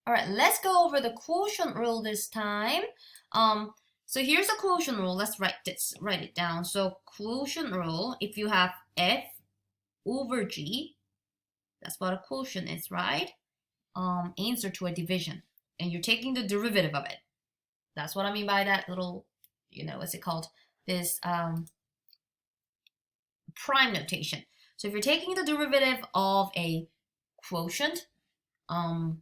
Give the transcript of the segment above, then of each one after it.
All right, let's go over the quotient rule this time. So here's the quotient rule. Let's write it down. So quotient rule, if you have f over g, that's what a quotient is, right? Answer to a division, and you're taking the derivative of it. That's what I mean by that little, what's it called? This prime notation. So if you're taking the derivative of a quotient,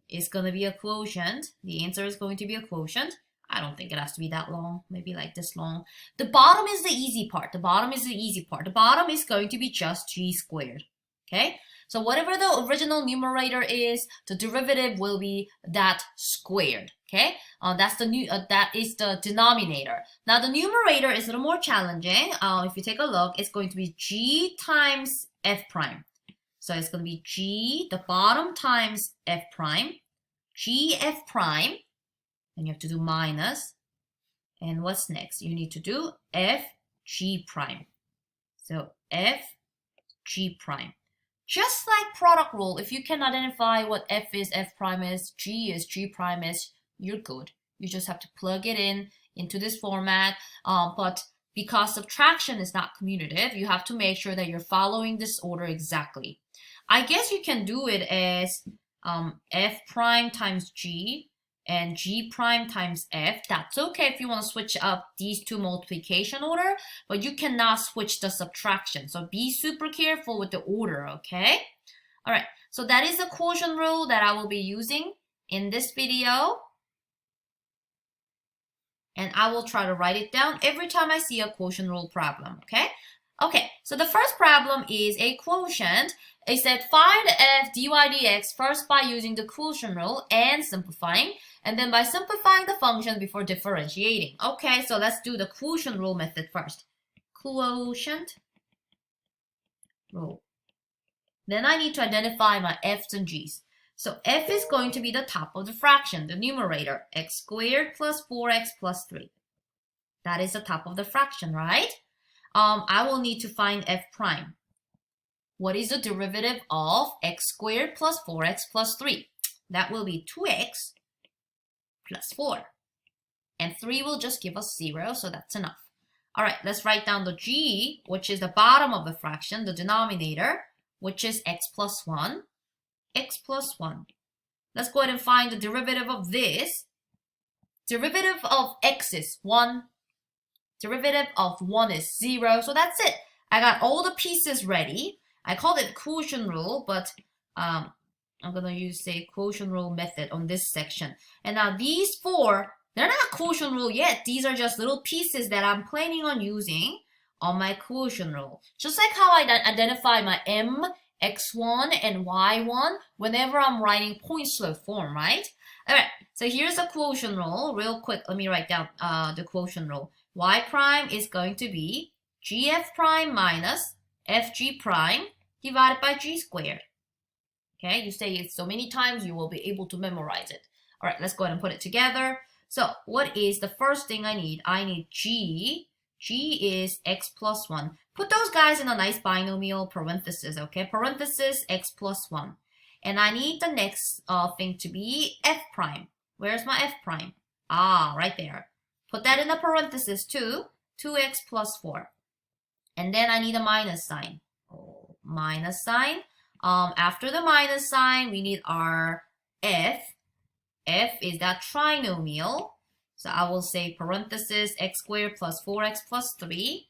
it's going to be a quotient. The answer is going to be a quotient. I don't think it has to be that long, maybe like this long. The bottom is the easy part. The bottom is the easy part. The bottom is going to be just g squared. Okay? So whatever the original numerator is, the derivative will be that squared. Okay? That is the denominator. Now the numerator is a little more challenging. If you take a look, it's going to be g times f prime. So it's going to be g, the bottom times f prime, g f prime, and you have to do minus. And what's next? You need to do f g prime. So f g prime. Just like product rule, if you can identify what f is, f prime is, g is, g prime is, you're good. You just have to plug it into this format. But because subtraction is not commutative, you have to make sure that you're following this order exactly. I guess you can do it as f prime times g and g prime times f. That's okay if you want to switch up these two multiplication order, but you cannot switch the subtraction. So be super careful with the order, okay? All right, so that is the quotient rule that I will be using in this video. And I will try to write it down every time I see a quotient rule problem, okay? Okay, so the first problem is a quotient. It said find f dy dx first by using the quotient rule and simplifying, and then by simplifying the function before differentiating. Okay, so let's do the quotient rule method first. Quotient rule. Then I need to identify my f's and g's. So f is going to be the top of the fraction, the numerator, x squared plus 4x plus 3. That is the top of the fraction, right? I will need to find f prime. What is the derivative of x squared plus 4x plus 3? That will be 2x plus 4. And 3 will just give us 0, so that's enough. All right, let's write down the g, which is the bottom of the fraction, the denominator, which is x plus 1. X plus 1. Let's go ahead and find the derivative of this. Derivative of x is 1. Derivative of 1 is 0. So that's it. I got all the pieces ready. I called it quotient rule, but I'm going to use the quotient rule method on this section. And now these four, they're not quotient rule yet. These are just little pieces that I'm planning on using on my quotient rule. Just like how I identify my m, x1, and y1 whenever I'm writing point slope form, right? All right, so here's the quotient rule. Real quick, let me write down the quotient rule. Y prime is going to be gf prime minus fg prime divided by g squared. Okay, you say it so many times you will be able to memorize it. All right, let's go ahead and put it together. So what is the first thing I need? I need g. G is x plus 1. Put those guys in a nice binomial parenthesis, okay? Parenthesis x plus 1. And I need the next thing to be f prime. Where's my f prime? Ah, right there. Put that in a parenthesis too. 2x plus 4. And then I need a minus sign. Oh, minus sign. After the minus sign, we need our f. F is that trinomial. So I will say parenthesis x squared plus 4x plus 3.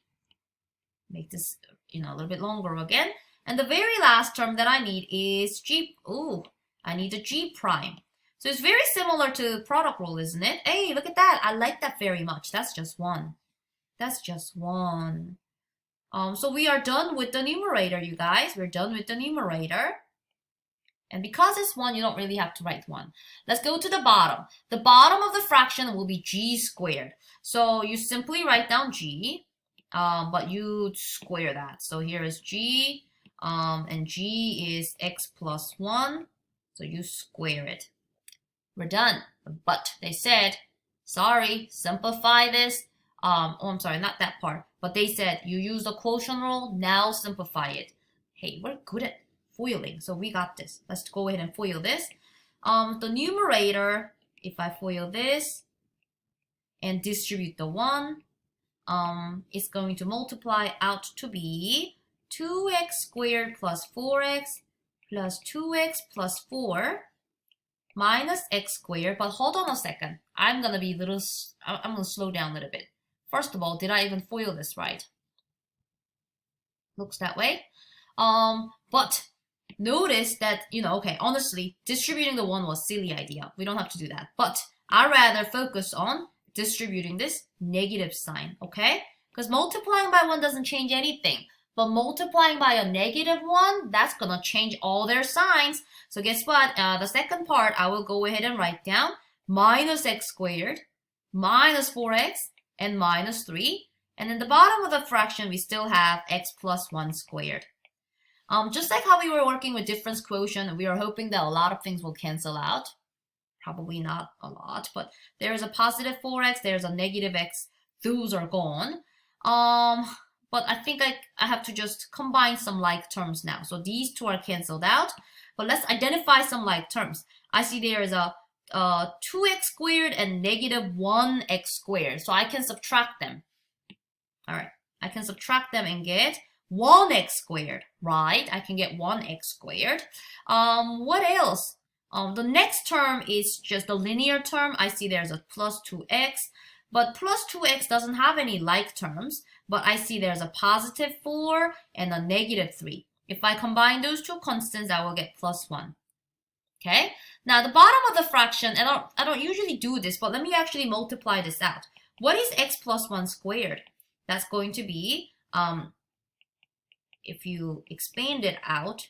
Make this, a little bit longer again. And the very last term that I need is g. Ooh, I need a g prime. So it's very similar to product rule, isn't it? Hey, look at that. I like that very much. That's just one. That's just one. So we are done with the numerator, you guys. We're done with the numerator. And because it's 1, you don't really have to write 1. Let's go to the bottom. The bottom of the fraction will be g squared. So you simply write down g, but you square that. So here is g, and g is x plus 1. So you square it. We're done. But they said, sorry, simplify this. I'm sorry, not that part. But they said you use the quotient rule, now simplify it. Hey, we're good at foiling, so we got this. Let's go ahead and foil this. The numerator, if I FOIL this and distribute the 1, it's going to multiply out to be 2x squared plus 4x plus 2x plus 4 minus x squared. But hold on a second. I'm going to slow down a little bit. First of all, did I even FOIL this right? Looks that way. But notice that, okay, honestly, distributing the 1 was a silly idea. We don't have to do that. But I rather focus on distributing this negative sign, okay? Because multiplying by 1 doesn't change anything. But multiplying by a negative 1, that's going to change all their signs. So guess what? The second part, I will go ahead and write down minus x squared, minus 4x, and minus 3. And in the bottom of the fraction, we still have x plus 1 squared. Just like how we were working with difference quotient, we are hoping that a lot of things will cancel out. Probably not a lot, but there's a positive 4x, there's a negative x. Those are gone. But I think I have to just combine some like terms now. So these two are canceled out. But let's identify some like terms. I see there is a 2x squared and negative 1x squared. So I can subtract them. All right, I can subtract them and get 1x squared, right? I can get 1x squared. What else? The next term is just a linear term. I see there's a plus 2x, but plus 2x doesn't have any like terms, but I see there's a positive 4 and a negative 3. If I combine those two constants, I will get plus 1. Okay? Now, the bottom of the fraction, I don't usually do this, but let me actually multiply this out. What is x plus 1 squared? That's going to be, if you expand it out,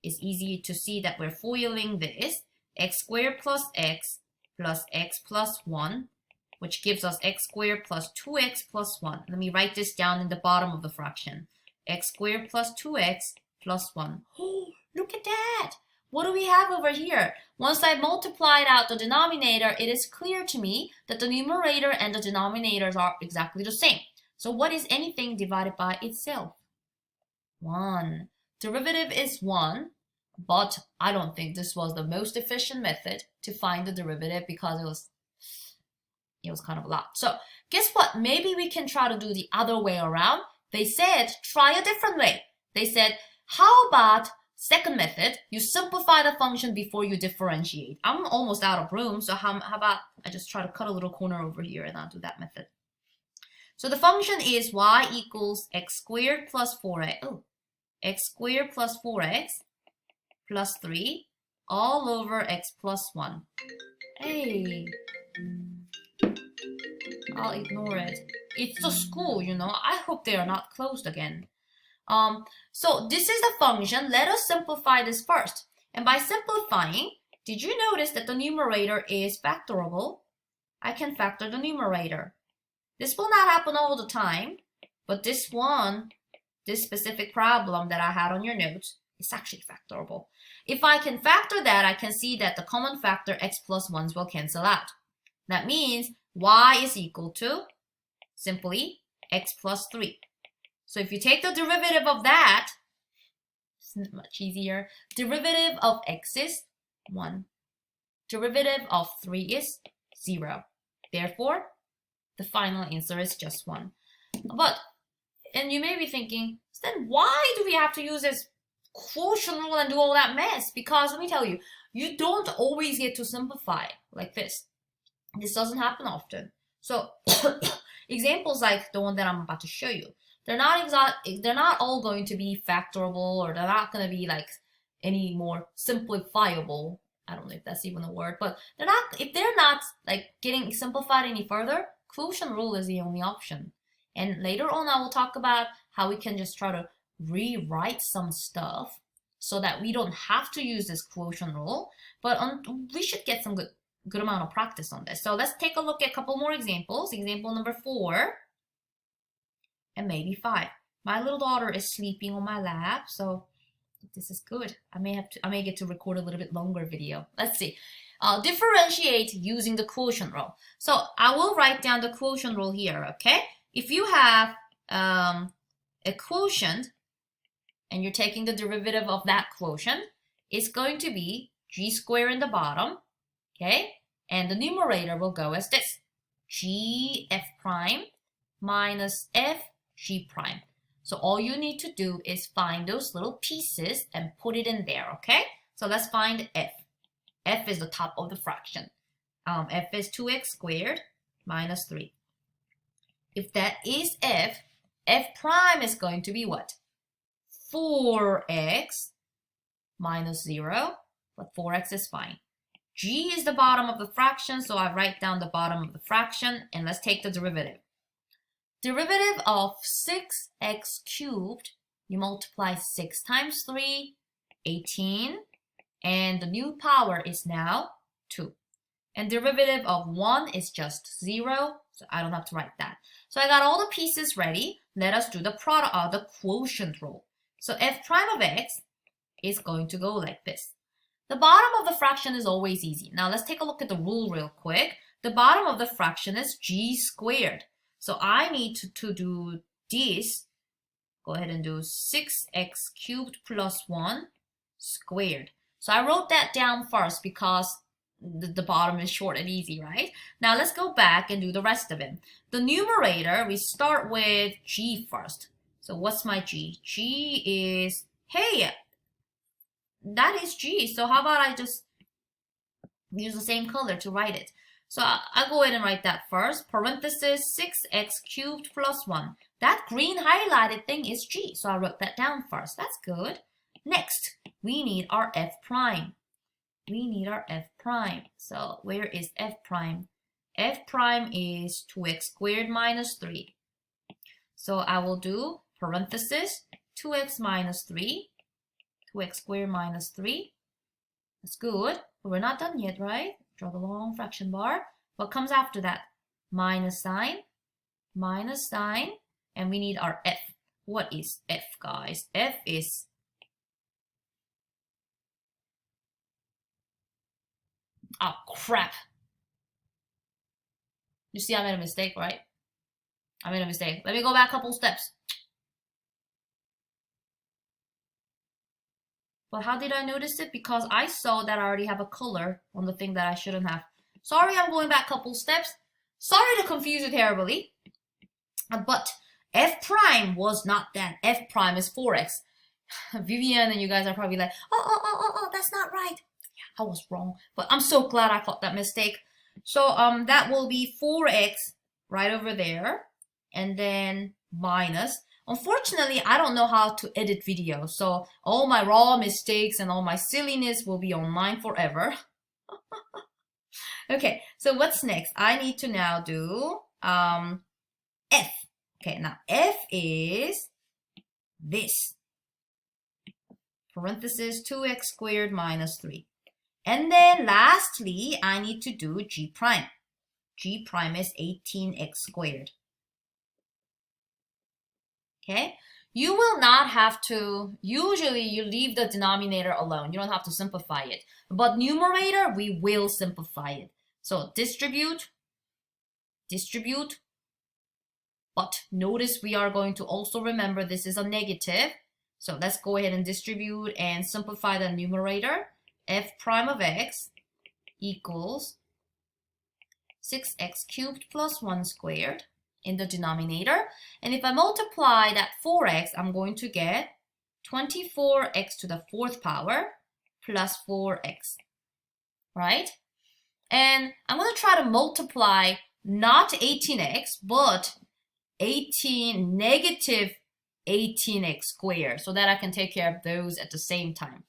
it's easy to see that we're FOILing this. X squared plus x plus 1, which gives us x squared plus 2x plus 1. Let me write this down in the bottom of the fraction. X squared plus 2x plus 1. Oh, look at that! What do we have over here? Once I multiplied out the denominator, it is clear to me that the numerator and the denominators are exactly the same. So what is anything divided by itself? 1. Derivative is 1, but I don't think this was the most efficient method to find the derivative because it was kind of a lot. So guess what? Maybe we can try to do the other way around. They said, try a different way. They said, how about second method, you simplify the function before you differentiate. I'm almost out of room, so how about I just try to cut a little corner over here and I'll do that method. So the function is y equals x squared plus 4x. Oh, x squared plus 4x plus 3 all over x plus 1. Hey, I'll ignore it. It's the school, I hope they are not closed again. So this is the function. Let us simplify this first. And by simplifying, did you notice that the numerator is factorable? I can factor the numerator. This will not happen all the time, but this specific problem that I had on your notes, is actually factorable. If I can factor that, I can see that the common factor x plus 1s will cancel out. That means y is equal to simply x plus 3. So if you take the derivative of that, it's much easier. Derivative of x is 1. Derivative of 3 is 0. Therefore, the final answer is just 1. And you may be thinking, then why do we have to use this quotient rule and do all that mess? Because let me tell you, you don't always get to simplify like this. This doesn't happen often. So examples like the one that I'm about to show you, they're not all going to be factorable, or they're not going to be like any more simplifiable. I don't know if that's even a word, but if they're not like getting simplified any further, quotient rule is the only option. And later on, I will talk about how we can just try to rewrite some stuff so that we don't have to use this quotient rule, but we should get some good amount of practice on this. So let's take a look at a couple more examples. Example number 4 and maybe 5. My little daughter is sleeping on my lap, so this is good. I may get to record a little bit longer video. Let's see. Differentiate using the quotient rule. So I will write down the quotient rule here, okay? If you have a quotient and you're taking the derivative of that quotient, it's going to be g squared in the bottom, okay? And the numerator will go as this, g f prime minus f g prime. So all you need to do is find those little pieces and put it in there, okay? So let's find f. F is the top of the fraction. F is 2x squared minus 3. If that is f, f prime is going to be what? 4x minus 0, but 4x is fine. G is the bottom of the fraction, so I write down the bottom of the fraction, and let's take the derivative. Derivative of 6x cubed, you multiply 6 times 3, 18, and the new power is now 2. And derivative of 1 is just 0, so I don't have to write that. So I got all the pieces ready. Let us do the product of the quotient rule. So f prime of x is going to go like this. The bottom of the fraction is always easy. Now let's take a look at the rule real quick. The bottom of the fraction is g squared. So I need to do this. Go ahead and do 6x cubed plus 1 squared. So I wrote that down first because the bottom is short and easy, right? Now let's go back and do the rest of it. The numerator, we start with g first. So what's my g? G is, hey, that is g. So how about I just use the same color to write it? So I'll go ahead and write that first. Parenthesis 6x cubed plus 1. That green highlighted thing is g. So I wrote that down first. That's good. Next, we need our f prime. We need our f prime. So where is f prime? F prime is 2x squared minus 3. So I will do parenthesis 2x minus 3. 2x squared minus 3. That's good. But we're not done yet, right? Draw the long fraction bar. What comes after that? Minus sign, and we need our f. What is f, guys? F is oh, crap. You see I made a mistake, right? I made a mistake. Let me go back a couple steps. But how did I notice it? Because I saw that I already have a color on the thing that I shouldn't have. Sorry, I'm going back a couple steps. Sorry to confuse you terribly. But f prime was not that. F prime is 4x. Vivian and you guys are probably like, oh, that's not right. Yeah, I was wrong. But I'm so glad I caught that mistake. So that will be 4x right over there. And then minus. Unfortunately, I don't know how to edit videos, so all my raw mistakes and all my silliness will be online forever. Okay, so what's next? I need to now do f. Okay, now f is this. Parenthesis 2x squared minus 3. And then lastly, I need to do g prime. G prime is 18x squared. Okay, you will not have to, usually you leave the denominator alone. You don't have to simplify it. But numerator, we will simplify it. So distribute. But notice we are going to also remember this is a negative. So let's go ahead and distribute and simplify the numerator. F prime of x equals 6x cubed plus 1 squared. In the denominator, and if I multiply that 4x, I'm going to get 24x to the 4th power plus 4x, right? And I'm going to try to multiply not 18x, but negative 18x squared, so that I can take care of those at the same time.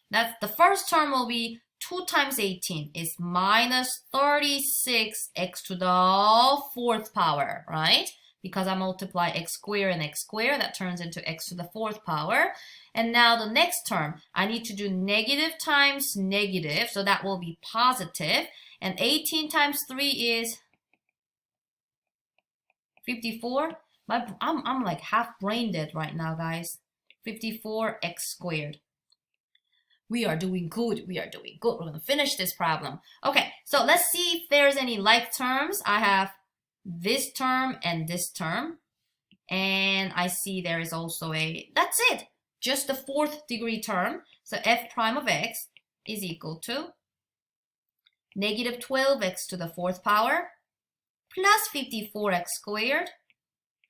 That's the first term will be 2 times 18 is minus 36x to the 4th power, right? Because I multiply x squared and x squared, that turns into x to the 4th power. And now the next term, I need to do negative times negative, so that will be positive. And 18 times 3 is 54. I'm like half brain dead right now, guys. 54x squared. We are doing good. We are doing good. We're going to finish this problem. Okay, so let's see if there's any like terms. I have this term and this term. And I see there is also a, that's it. Just the 4th degree term. So f prime of x is equal to negative 12x to the fourth power plus 54x squared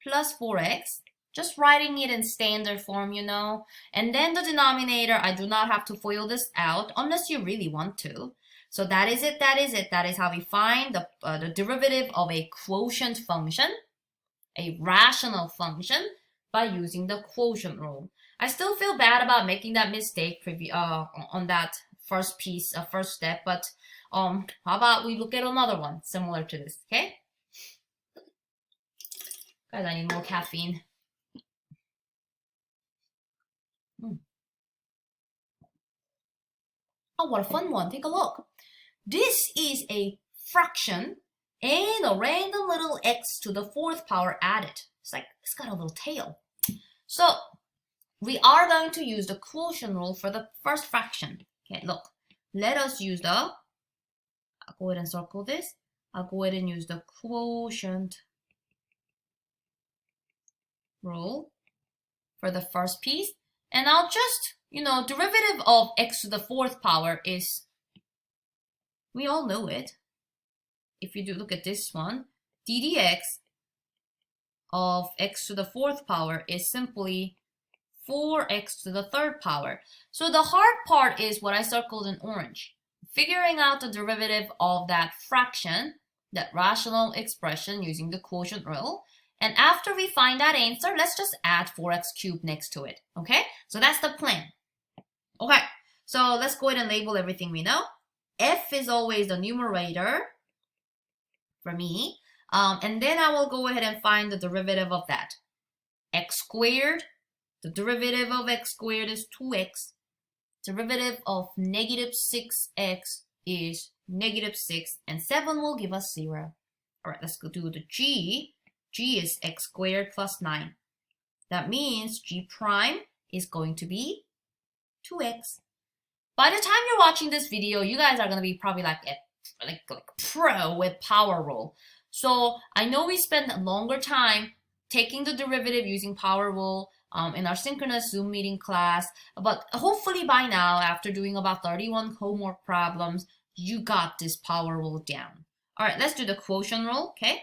plus 4x. Just writing it in standard form, you know. And then the denominator, I do not have to FOIL this out unless you really want to. So that is it, that is it. That is how we find the derivative of a quotient function, a rational function, by using the quotient rule. I still feel bad about making that mistake on that first piece, first step, but how about we look at another one similar to this, okay? Guys, I need more caffeine. Oh, what a fun one. Take a look. This is a fraction and a random little x to the fourth power added. It's got a little tail. So we are going to use the quotient rule for the first fraction. Okay, look. Let us use I'll go ahead and circle this. I'll go ahead and use the quotient rule for the first piece. And I'll just, derivative of x to the fourth power is, we all know it. If you do look at this one, ddx of x to the fourth power is simply 4x to the third power. So the hard part is what I circled in orange. Figuring out the derivative of that fraction, that rational expression using the quotient rule. And after we find that answer, let's just add 4x cubed next to it. Okay? So that's the plan. Okay. So let's go ahead and label everything we know. F is always the numerator for me. And then I will go ahead and find the derivative of that. X squared. The derivative of x squared is 2x. Derivative of negative 6x is negative 6. And 7 will give us 0. All right, let's go do the g. G is x squared plus 9. That means g prime is going to be 2x. By the time you're watching this video, you guys are going to be probably like pro with power rule. So I know we spend a longer time taking the derivative using power rule in our synchronous Zoom meeting class. But hopefully by now, after doing about 31 homework problems, you got this power rule down. All right, let's do the quotient rule, okay?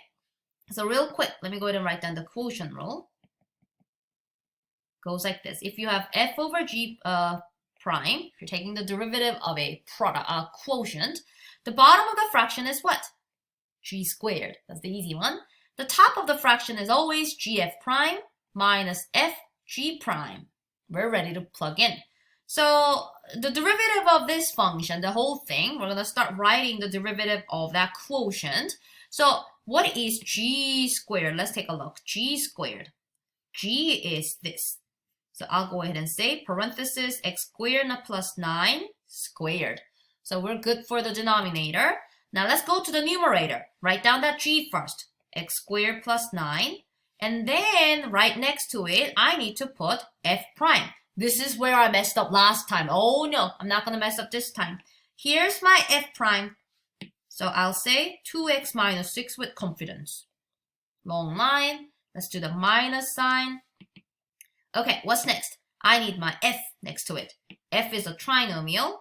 So real quick, let me go ahead and write down the quotient rule. Goes like this. If you have f over g prime, if you're taking the derivative of a quotient, the bottom of the fraction is what? G squared. That's the easy one. The top of the fraction is always gf prime minus fg prime. We're ready to plug in. So the derivative of this function, the whole thing, we're going to start writing the derivative of that quotient. So what is g squared? Let's take a look. G squared. G is this. So I'll go ahead and say parenthesis x squared plus 9 squared. So we're good for the denominator. Now let's go to the numerator. Write down that g first. X squared plus 9. And then right next to it, I need to put f prime. This is where I messed up last time. Oh no, I'm not going to mess up this time. Here's my f prime. So I'll say 2x minus 6 with confidence. Long line. Let's do the minus sign. Okay, what's next? I need my f next to it. F is a trinomial.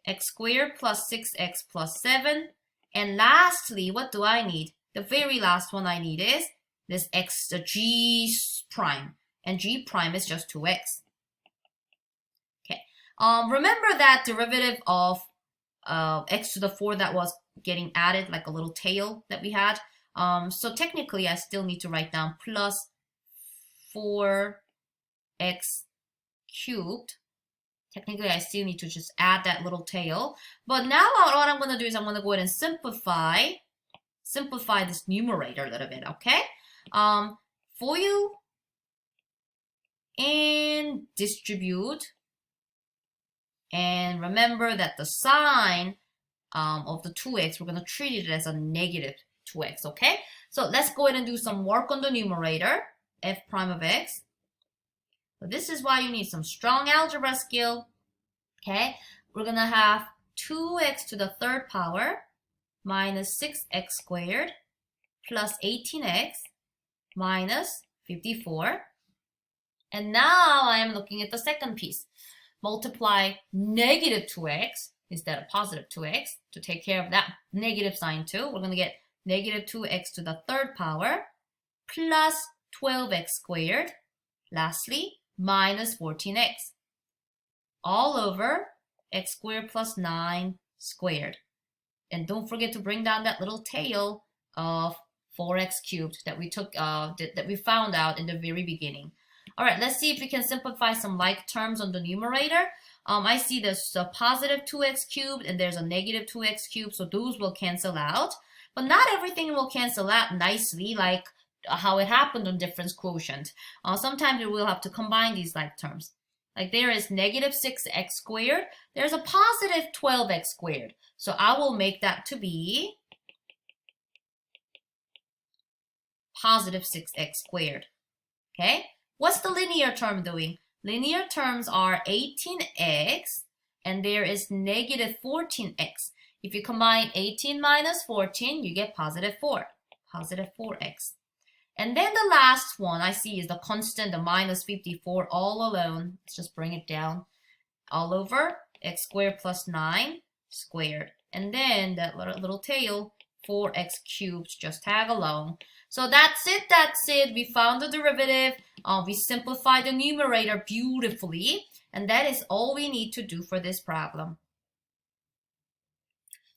X squared plus 6x plus 7. And lastly, what do I need? The very last one I need is this x, the g prime. And g prime is just 2x. Okay. Remember that derivative of x to the 4 that was getting added, like a little tail that we had? So technically, I still need to write down plus 4x cubed. Technically, I still need to just add that little tail. But now what I'm going to do is I'm going to go ahead and simplify this numerator a little bit, okay? For you and distribute. And remember that the sign of the 2x, we're going to treat it as a negative 2x, okay? So let's go ahead and do some work on the numerator, f prime of x. So this is why you need some strong algebra skill, okay? We're going to have 2x to the third power minus 6x squared plus 18x minus 54. And now I am looking at the second piece. multiply negative 2x instead of positive 2x to take care of that negative sign too. We're going to get negative 2x to the third power plus 12x squared. Lastly, minus 14x all over x squared plus 9 squared. And don't forget to bring down that little tail of 4x cubed that we took that we found out in the very beginning. All right, let's see if we can simplify some like terms on the numerator. I see there's a positive 2x cubed and there's a negative 2x cubed, so those will cancel out. But not everything will cancel out nicely like how it happened on difference quotient. Sometimes we will have to combine these like terms. Like there is negative 6x squared. There's a positive 12x squared. So I will make that to be positive 6x squared. Okay? What's the linear term doing? Linear terms are 18x and there is negative 14x. If you combine 18 minus 14, you get positive 4. Positive 4x. And then the last one I see is the constant, the minus 54 all alone. Let's just bring it down. All over x squared plus 9 squared. And then that little tail, 4x cubed, just tag along. So that's it. We found the derivative. We simplified the numerator beautifully. And that is all we need to do for this problem.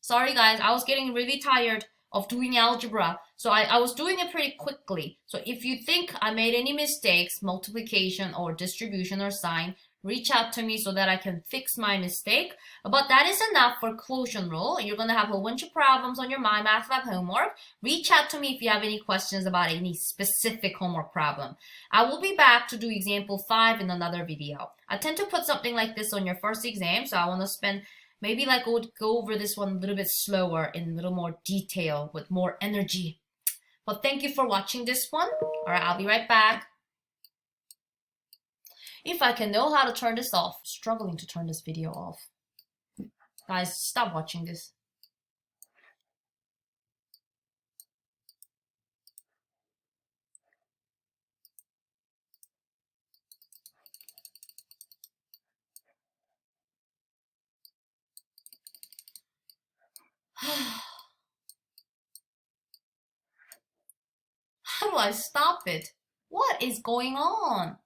Sorry guys, I was getting really tired of doing algebra. So I was doing it pretty quickly. So if you think I made any mistakes, multiplication or distribution or sign, reach out to me so that I can fix my mistake. But that is enough for quotient rule. You're going to have a whole bunch of problems on your My Math Lab homework. Reach out to me if you have any questions about any specific homework problem. I will be back to do example 5 in another video. I tend to put something like this on your first exam, so I want to spend maybe like go over this one a little bit slower in a little more detail with more energy. But thank you for watching this one. All right, I'll be right back. If I can know how to turn this off, struggling to turn this video off. Guys, stop watching this. How do I stop it? What is going on?